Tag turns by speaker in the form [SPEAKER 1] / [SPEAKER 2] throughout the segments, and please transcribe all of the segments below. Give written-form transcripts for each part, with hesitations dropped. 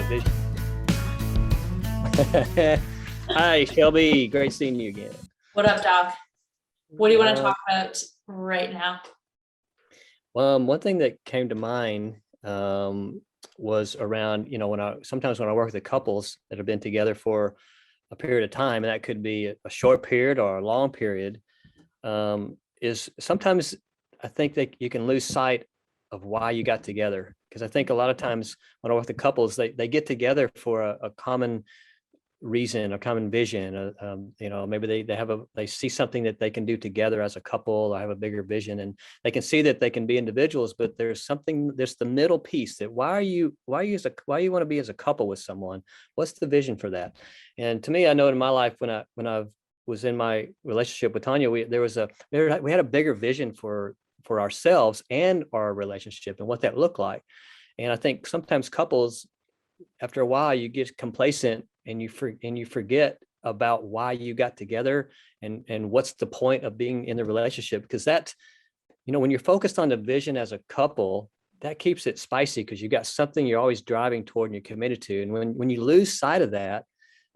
[SPEAKER 1] vision. Hi, Shelby. Great seeing you again.
[SPEAKER 2] What up, Doc? What do you want to talk about right now?
[SPEAKER 1] One thing that came to mind was around, sometimes when I work with the couples that have been together for a period of time, and that could be a short period or a long period, is sometimes I think that you can lose sight of why you got together. Because I think a lot of times when I work with couples, they get together for a common reason, a common vision. Maybe they see something that they can do together as a couple, or have a bigger vision, and they can see that they can be individuals, but there's the middle piece that why you want to be as a couple with someone. What's the vision for that? And to me, I know in my life when I was in my relationship with Tanya, we had a bigger vision for ourselves and our relationship and what that looked like. And I think sometimes couples, after a while, you get complacent and you forget about why you got together and what's the point of being in the relationship. Because when you're focused on the vision as a couple, that keeps it spicy because you got something you're always driving toward and you're committed to. And when you lose sight of that,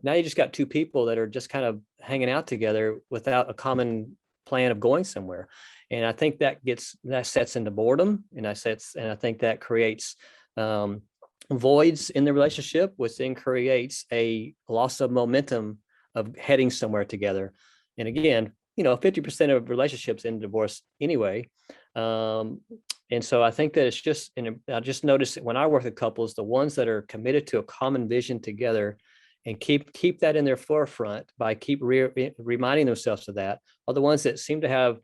[SPEAKER 1] now you just got two people that are just kind of hanging out together without a common plan of going somewhere. And I think that sets into boredom, and I think that creates voids in the relationship, which then creates a loss of momentum of heading somewhere together. And again, 50% of relationships end in divorce anyway. And so I think that it's just, and I just noticed that when I work with couples, the ones that are committed to a common vision together and keep that in their forefront by reminding themselves of that, are the ones that seem to have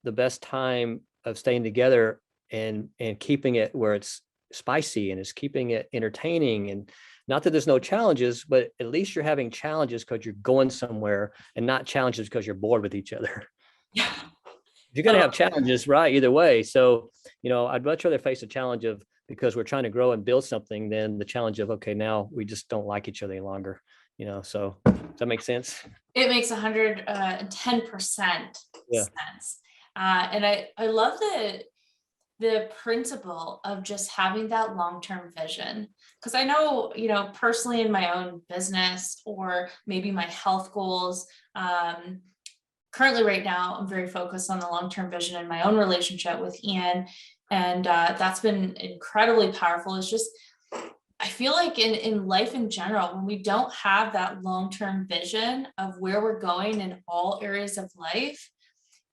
[SPEAKER 1] the best time of staying together and keeping it where it's spicy and it's keeping it entertaining. And not that there's no challenges, but at least you're having challenges because you're going somewhere, and not challenges because you're bored with each other.
[SPEAKER 2] Yeah.
[SPEAKER 1] You're going to have challenges, right? Either way. So, I'd much rather face a challenge of, because we're trying to grow and build something, than the challenge of, okay, now we just don't like each other any longer. So does that make sense?
[SPEAKER 2] It makes 110% sense. And I love the principle of just having that long-term vision. Because I know, personally in my own business or maybe my health goals, currently right now, I'm very focused on the long-term vision in my own relationship with Ian. And that's been incredibly powerful. It's just, I feel like in life in general, when we don't have that long-term vision of where we're going in all areas of life,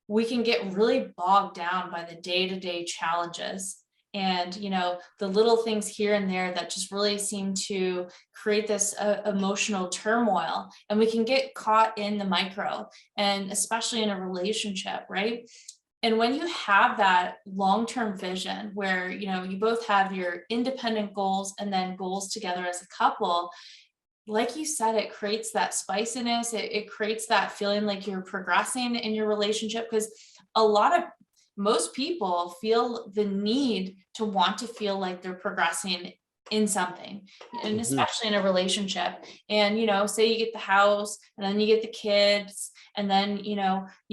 [SPEAKER 2] we can get really bogged down by the day-to-day challenges and, the little things here and there that just really seem to create this emotional turmoil. And we can get caught in the micro, and especially in a relationship, right? And when you have that long-term vision where, you both have your independent goals and then goals together as a couple, like you said, it creates that spiciness. It creates that feeling like you're progressing in your relationship, because most people feel the need to want to feel like they're progressing in something, and especially in a relationship. And, say you get the house and then you get the kids, and then, you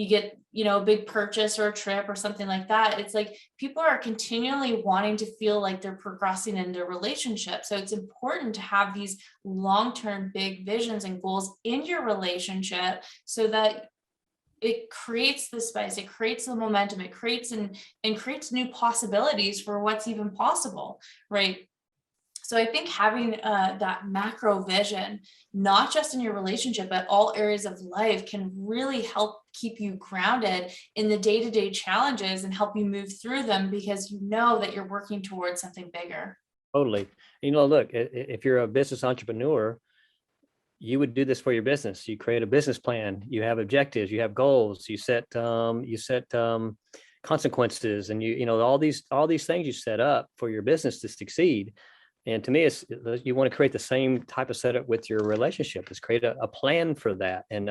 [SPEAKER 2] get, a big purchase or a trip or something like that. It's like people are continually wanting to feel like they're progressing in their relationship. So it's important to have these long-term big visions and goals in your relationship, so that it creates the spice, it creates the momentum, it creates and creates new possibilities for what's even possible, right? So I think having that macro vision, not just in your relationship, but all areas of life, can really help keep you grounded in the day-to-day challenges and help you move through them, because you know that you're working towards something bigger.
[SPEAKER 1] Totally. Look, if you're a business entrepreneur, you would do this for your business. You create a business plan, you have objectives, you have goals, you set consequences, and all these things you set up for your business to succeed. And to me, you want to create the same type of setup with your relationship. Is create a plan for that, and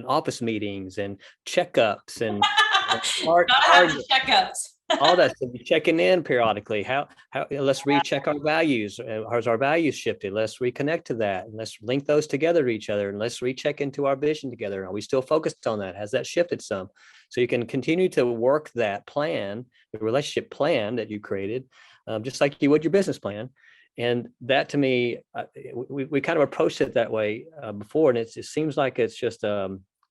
[SPEAKER 1] office meetings and checkups and
[SPEAKER 2] checkups.
[SPEAKER 1] All that stuff. Be checking in periodically. How let's recheck our values. Has our values shifted? Let's reconnect to that, and let's link those together to each other, and let's recheck into our vision together. Are we still focused on that? Has that shifted some? So you can continue to work that plan, the relationship plan that you created, just like you would your business plan, And that to me, we kind of approached it that way before, and it seems like it's just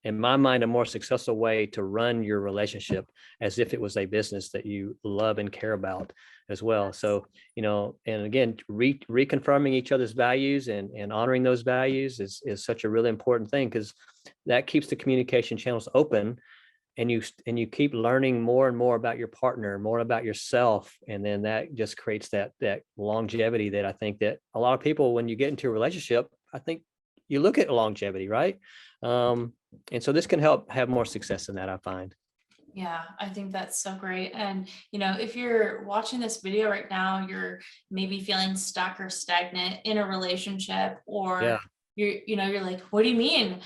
[SPEAKER 1] in my mind, a more successful way to run your relationship as if it was a business that you love and care about as well. So, and again, reconfirming each other's values and honoring those values is such a really important thing, because that keeps the communication channels open, and you keep learning more and more about your partner, more about yourself. And then that just creates that longevity that I think that a lot of people, when you get into a relationship, I think you look at longevity, right? And so this can help have more success in that, I find.
[SPEAKER 2] Yeah, I think that's so great. And, if you're watching this video right now, you're maybe feeling stuck or stagnant in a relationship, or you're like, what do you mean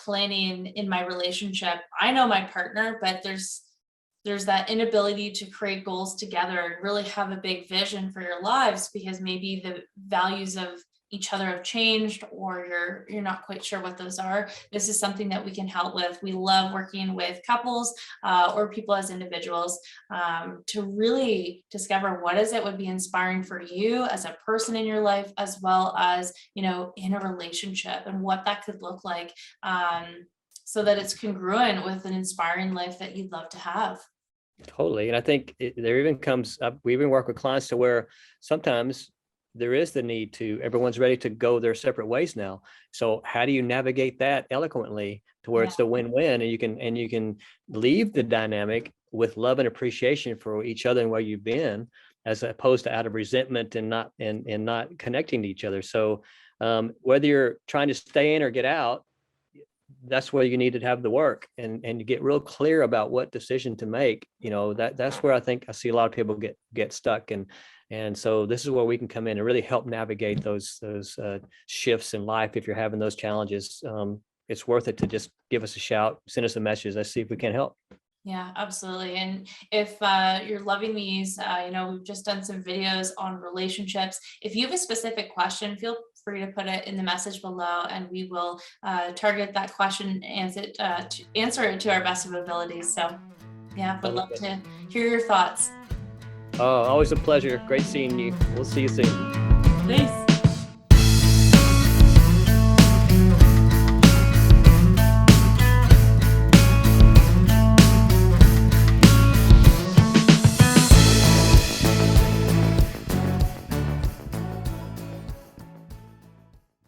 [SPEAKER 2] planning in my relationship? I know my partner, but there's that inability to create goals together and really have a big vision for your lives, because maybe the values of each other have changed, or you're not quite sure what those are. This is something that we can help with. We love working with couples or people as individuals to really discover what is it would be inspiring for you as a person in your life, as well as in a relationship, and what that could look like, so that it's congruent with an inspiring life that you'd love to have.
[SPEAKER 1] Totally. And I think there even comes up, we even work with clients to where sometimes there is the need to, everyone's ready to go their separate ways now. So how do you navigate that eloquently to where it's the win-win, and you can leave the dynamic with love and appreciation for each other and where you've been, as opposed to out of resentment and not connecting to each other. So whether you're trying to stay in or get out, that's where you need to have the work and you get real clear about what decision to make. That's where I think I see a lot of people get stuck. And so this is where we can come in and really help navigate those shifts in life. If you're having those challenges, it's worth it to just give us a shout, send us a message. Let's see if we can help.
[SPEAKER 2] Yeah, absolutely. And if you're loving these, we've just done some videos on relationships. If you have a specific question, feel free to put it in the message below, and we will target that question and answer it to our best of abilities. So yeah, would love to hear your thoughts.
[SPEAKER 1] Oh, always a pleasure. Great seeing you. We'll see you soon.
[SPEAKER 2] Peace.